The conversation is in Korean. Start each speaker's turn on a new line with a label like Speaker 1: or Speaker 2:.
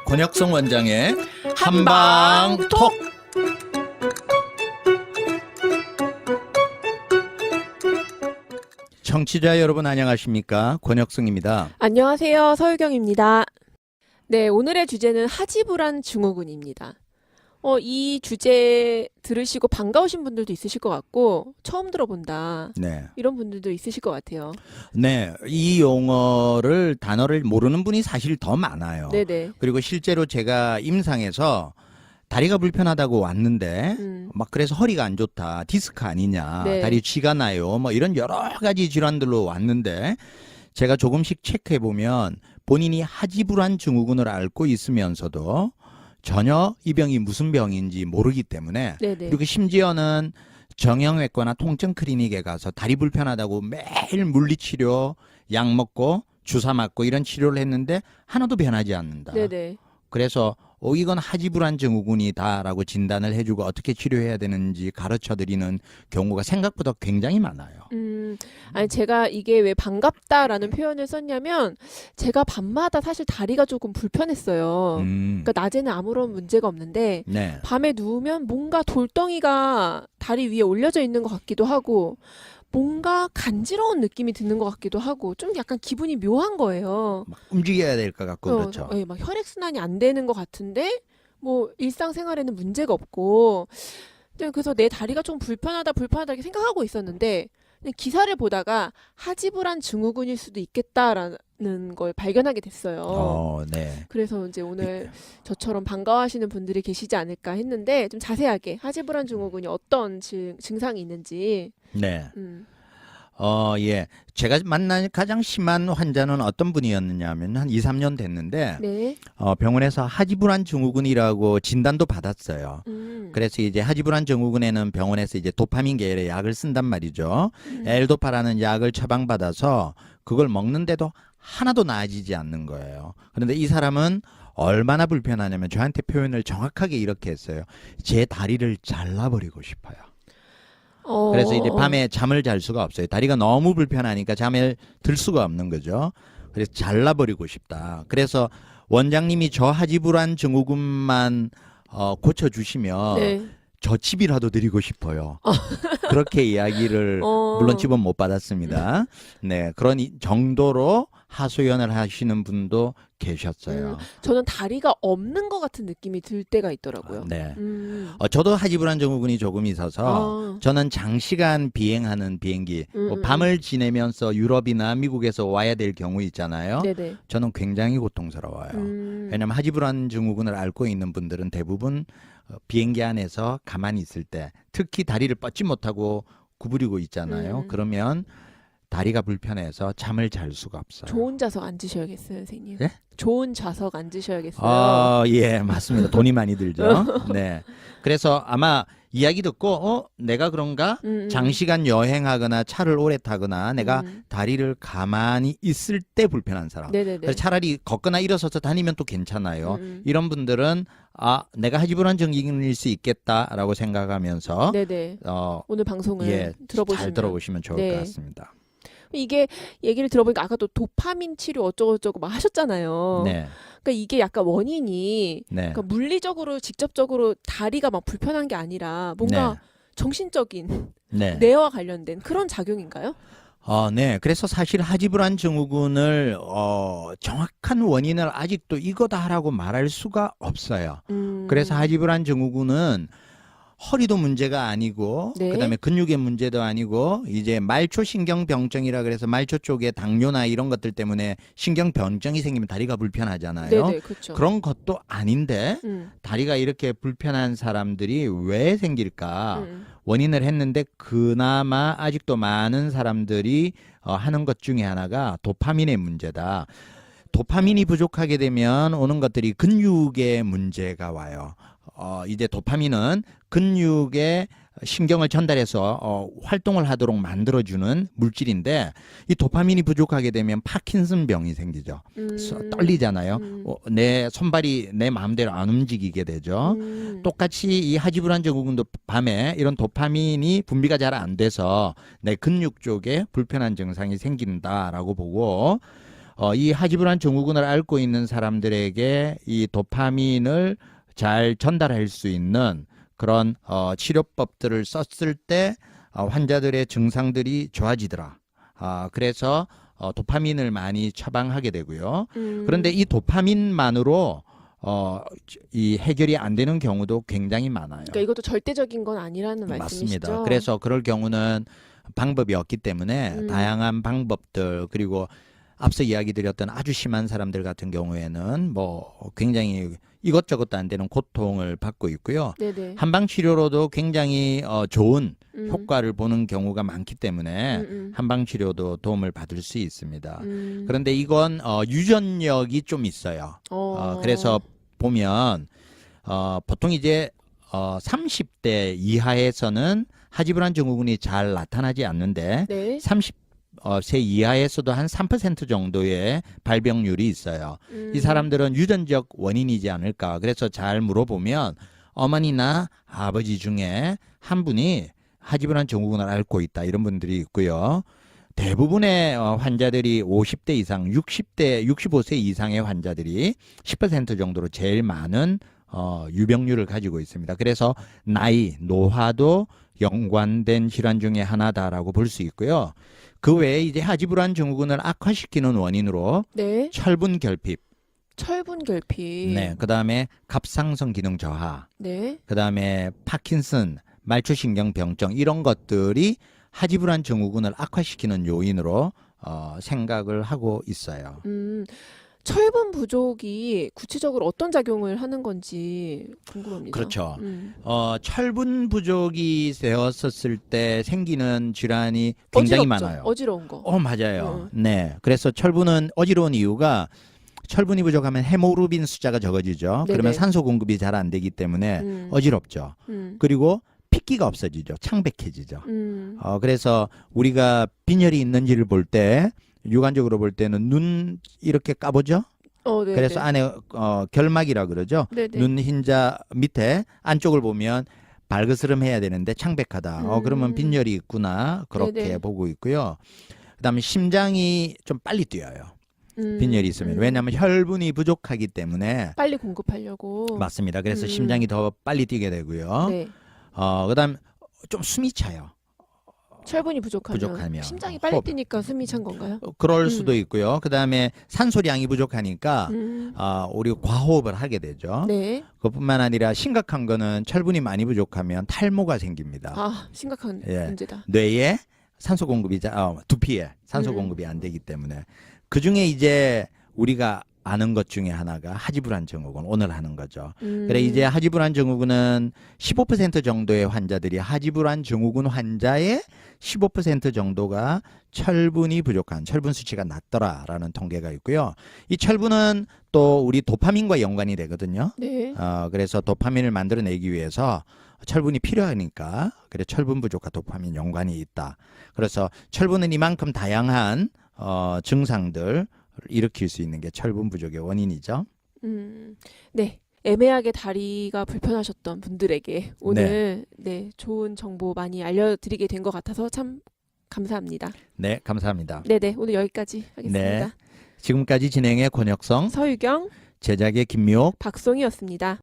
Speaker 1: 권혁성 원장의 한방톡. 청취자 여러분 안녕하십니까? 권혁성입니다.
Speaker 2: 안녕하세요. 서유경입니다. 네, 오늘의 주제는 하지불안 증후군입니다. 이 주제 들으시고 반가우신 분들도 있으실 것 같고 처음 들어본다
Speaker 1: 네.
Speaker 2: 이런 분들도 있으실 것 같아요.
Speaker 1: 네, 이 단어를 모르는 분이 사실 더 많아요.
Speaker 2: 네네.
Speaker 1: 그리고 실제로 제가 임상에서 다리가 불편하다고 왔는데 막 그래서 허리가 안 좋다, 디스크 아니냐,
Speaker 2: 네.
Speaker 1: 다리 쥐가 나요, 뭐 이런 여러 가지 질환들로 왔는데 제가 조금씩 체크해 보면 본인이 하지불안 증후군을 앓고 있으면서도 전혀 이 병이 무슨 병인지 모르기 때문에,
Speaker 2: 네네.
Speaker 1: 그리고 심지어는 정형외과나 통증 클리닉에 가서 다리 불편하다고 매일 물리치료, 약 먹고 주사 맞고 이런 치료를 했는데 하나도 변하지 않는다.
Speaker 2: 네네.
Speaker 1: 그래서 이건 하지불안 증후군이다라고 진단을 해주고 어떻게 치료해야 되는지 가르쳐드리는 경우가 생각보다 굉장히 많아요.
Speaker 2: 아니 제가 이게 왜 반갑다라는 표현을 썼냐면 제가 밤마다 사실 다리가 조금 불편했어요. 그러니까 낮에는 아무런 문제가 없는데
Speaker 1: 네.
Speaker 2: 밤에 누우면 뭔가 돌덩이가 다리 위에 올려져 있는 것 같기도 하고 뭔가 간지러운 느낌이 드는 것 같기도 하고 좀 약간 기분이 묘한 거예요.
Speaker 1: 막 움직여야 될 것 같고 그렇죠.
Speaker 2: 예, 막 혈액순환이 안 되는 것 같은데 뭐 일상생활에는 문제가 없고 그래서 내 다리가 좀 불편하다 이렇게 생각하고 있었는데 그냥 기사를 보다가 하지불안 증후군일 수도 있겠다라는 걸 발견하게 됐어요.
Speaker 1: 네.
Speaker 2: 그래서 이제 오늘 저처럼 반가워하시는 분들이 계시지 않을까 했는데 좀 자세하게 하지불안 증후군이 어떤 증상이 있는지.
Speaker 1: 네.
Speaker 2: 음.
Speaker 1: 예. 제가 만난 가장 심한 환자는 어떤 분이었느냐 하면 한 2, 3년 됐는데
Speaker 2: 네.
Speaker 1: 병원에서 하지불안 증후군이라고 진단도 받았어요. 그래서 이제 하지불안 증후군에는 병원에서 이제 도파민 계열의 약을 쓴단 말이죠. 엘도파라는 약을 처방받아서 그걸 먹는데도 하나도 나아지지 않는 거예요. 그런데 이 사람은 얼마나 불편하냐면 저한테 표현을 정확하게 이렇게 했어요. 제 다리를 잘라버리고 싶어요. 그래서 이제 밤에 잠을 잘 수가 없어요. 다리가 너무 불편하니까 잠을 들 수가 없는 거죠. 그래서 잘라버리고 싶다. 그래서 원장님이 저 하지불안 증후군만 고쳐주시면
Speaker 2: 네.
Speaker 1: 저 집이라도 드리고 싶어요. 그렇게 이야기를 물론 집은 못 받았습니다. 네, 그런 정도로 하소연을 하시는 분도 계셨어요.
Speaker 2: 저는 다리가 없는 것 같은 느낌이 들 때가 있더라고요.
Speaker 1: 네. 저도 하지불안 증후군이 조금 있어서 저는 장시간 비행하는 비행기, 밤을 지내면서 유럽이나 미국에서 와야 될 경우 있잖아요.
Speaker 2: 네네.
Speaker 1: 저는 굉장히 고통스러워요. 왜냐하면 하지불안 증후군을 앓고 있는 분들은 대부분 비행기 안에서 가만히 있을 때 특히 다리를 뻗지 못하고 구부리고 있잖아요. 그러면 다리가 불편해서 잠을 잘 수가 없어요.
Speaker 2: 좋은 좌석 앉으셔야겠어요, 선생님.
Speaker 1: 예?
Speaker 2: 좋은 좌석 앉으셔야겠어요.
Speaker 1: 예, 맞습니다. 돈이 많이 들죠. 네. 그래서 아마 이야기 듣고 내가 그런가? 장시간 여행하거나 차를 오래 타거나 내가 다리를 가만히 있을 때 불편한 사람.
Speaker 2: 네네네.
Speaker 1: 그래서 차라리 걷거나 일어서서 다니면 또 괜찮아요. 이런 분들은 내가 하지불안 증후군일 수 있겠다라고 생각하면서
Speaker 2: 네네. 오늘 방송을 들어보시면
Speaker 1: 잘 들어보시면 좋을 것 같습니다.
Speaker 2: 이게 얘기를 들어보니까 아까 또 도파민 치료 어쩌고저쩌고 막 하셨잖아요.
Speaker 1: 네.
Speaker 2: 그러니까 이게 약간 원인이
Speaker 1: 네.
Speaker 2: 그러니까 물리적으로 직접적으로 다리가 막 불편한 게 아니라 뭔가
Speaker 1: 네.
Speaker 2: 정신적인
Speaker 1: 네.
Speaker 2: 뇌와 관련된 그런 작용인가요?
Speaker 1: 네. 그래서 사실 하지불안 증후군을 정확한 원인을 아직도 이거다라고 말할 수가 없어요. 그래서 하지불안 증후군은 허리도 문제가 아니고
Speaker 2: 네.
Speaker 1: 그다음에 근육의 문제도 아니고 이제 말초신경병증이라 그래서 말초 쪽에 당뇨나 이런 것들 때문에 신경병증이 생기면 다리가 불편하잖아요.
Speaker 2: 네네, 그렇죠.
Speaker 1: 그런 것도 아닌데 다리가 이렇게 불편한 사람들이 왜 생길까 원인을 했는데 그나마 아직도 많은 사람들이 하는 것 중에 하나가 도파민의 문제다. 도파민이 부족하게 되면 오는 것들이 근육의 문제가 와요. 이제 도파민은 근육에 신경을 전달해서 활동을 하도록 만들어주는 물질인데 이 도파민이 부족하게 되면 파킨슨병이 생기죠. 떨리잖아요. 내 손발이 내 마음대로 안 움직이게 되죠. 똑같이 이 하지불안 증후군도 밤에 이런 도파민이 분비가 잘 안 돼서 내 근육 쪽에 불편한 증상이 생긴다라고 보고 이 하지불안 증후군을 앓고 있는 사람들에게 이 도파민을 잘 전달할 수 있는 그런 치료법들을 썼을 때 환자들의 증상들이 좋아지더라. 그래서 도파민을 많이 처방하게 되고요. 그런데 이 도파민만으로 이 해결이 안 되는 경우도 굉장히 많아요.
Speaker 2: 그러니까 이것도 절대적인 건 아니라는 말씀이시죠?
Speaker 1: 맞습니다. 그래서 그럴 경우는 방법이 없기 때문에 다양한 방법들, 그리고 앞서 이야기 드렸던 아주 심한 사람들 같은 경우에는 뭐 굉장히 이것저것도 안 되는 고통을 받고 있고요.
Speaker 2: 네네.
Speaker 1: 한방 치료로도 굉장히 좋은 효과를 보는 경우가 많기 때문에 한방 치료도 도움을 받을 수 있습니다. 그런데 이건 유전력이 좀 있어요. 그래서 보면 보통 이제 30대 이하에서는 하지불안 증후군이 잘 나타나지 않는데
Speaker 2: 네.
Speaker 1: 30세 이하에서도 한 3% 정도의 발병률이 있어요. 이 사람들은 유전적 원인이지 않을까. 그래서 잘 물어보면 어머니나 아버지 중에 한 분이 하지불안 증후군을 앓고 있다, 이런 분들이 있고요. 대부분의 환자들이 50대 이상, 60대, 65세 이상의 환자들이 10% 정도로 제일 많은 유병률을 가지고 있습니다. 그래서 나이, 노화도 연관된 질환 중에 하나다라고 볼 수 있고요. 그 외에 이제 하지불안 증후군을 악화시키는 원인으로
Speaker 2: 네.
Speaker 1: 철분 결핍,
Speaker 2: 철분 결핍.
Speaker 1: 네, 그다음에 갑상선 기능 저하,
Speaker 2: 네.
Speaker 1: 그다음에 파킨슨, 말초신경병증, 이런 것들이 하지불안 증후군을 악화시키는 요인으로 생각을 하고 있어요.
Speaker 2: 철분 부족이 구체적으로 어떤 작용을 하는 건지 궁금합니다.
Speaker 1: 그렇죠. 철분 부족이 되었었을 때 생기는 질환이 굉장히
Speaker 2: 어지럽죠?
Speaker 1: 많아요.
Speaker 2: 어지러운 거.
Speaker 1: 맞아요. 네. 그래서 철분은 어지러운 이유가 철분이 부족하면 헤모글로빈 숫자가 적어지죠.
Speaker 2: 네네.
Speaker 1: 그러면 산소 공급이 잘 안 되기 때문에 어지럽죠. 그리고 핏기가 없어지죠. 창백해지죠. 그래서 우리가 빈혈이 있는지를 볼 때, 육안적으로 볼 때는 눈 이렇게 까보죠.
Speaker 2: 네네.
Speaker 1: 그래서 안에 결막이라 그러죠.
Speaker 2: 네네.
Speaker 1: 눈 흰자 밑에 안쪽을 보면 발그스름해야 되는데 창백하다. 그러면 빈혈이 있구나, 그렇게
Speaker 2: 네네.
Speaker 1: 보고 있고요. 그다음에 심장이 좀 빨리 뛰어요. 빈혈이 있으면. 왜냐하면 혈분이 부족하기 때문에.
Speaker 2: 빨리 공급하려고.
Speaker 1: 맞습니다. 그래서 심장이 더 빨리 뛰게 되고요.
Speaker 2: 네.
Speaker 1: 그다음 좀 숨이 차요.
Speaker 2: 철분이 부족하면 심장이 빨리
Speaker 1: 호흡.
Speaker 2: 뛰니까 숨이 찬 건가요?
Speaker 1: 그럴 수도 있고요. 그다음에 산소량이 부족하니까 우리 과호흡을 하게 되죠.
Speaker 2: 네.
Speaker 1: 그뿐만 아니라 심각한 거는 철분이 많이 부족하면 탈모가 생깁니다.
Speaker 2: 심각한
Speaker 1: 예.
Speaker 2: 문제다.
Speaker 1: 뇌에 산소 공급이 두피에 산소 공급이 안 되기 때문에. 그 중에 이제 우리가 아는 것 중에 하나가 하지불안 증후군, 오늘 하는 거죠. 그래 이제 하지불안 증후군은 15% 정도의 환자들이 하지불안 증후군 환자의 15% 정도가 철분이 부족한, 철분 수치가 낮더라라는 통계가 있고요. 이 철분은 또 우리 도파민과 연관이 되거든요.
Speaker 2: 네.
Speaker 1: 그래서 도파민을 만들어내기 위해서 철분이 필요하니까, 그래 철분 부족과 도파민 연관이 있다. 그래서 철분은 이만큼 다양한 증상들 일으킬 수 있는 게 철분 부족의 원인이죠.
Speaker 2: 네. 애매하게 다리가 불편하셨던 분들에게 오늘 네, 좋은 정보 많이 알려드리게 된 것 같아서 참 감사합니다.
Speaker 1: 네, 감사합니다.
Speaker 2: 네네, 오늘 여기까지 하겠습니다.
Speaker 1: 네. 지금까지 진행의 권혁성,
Speaker 2: 서유경,
Speaker 1: 제작의 김미옥,
Speaker 2: 박송이었습니다.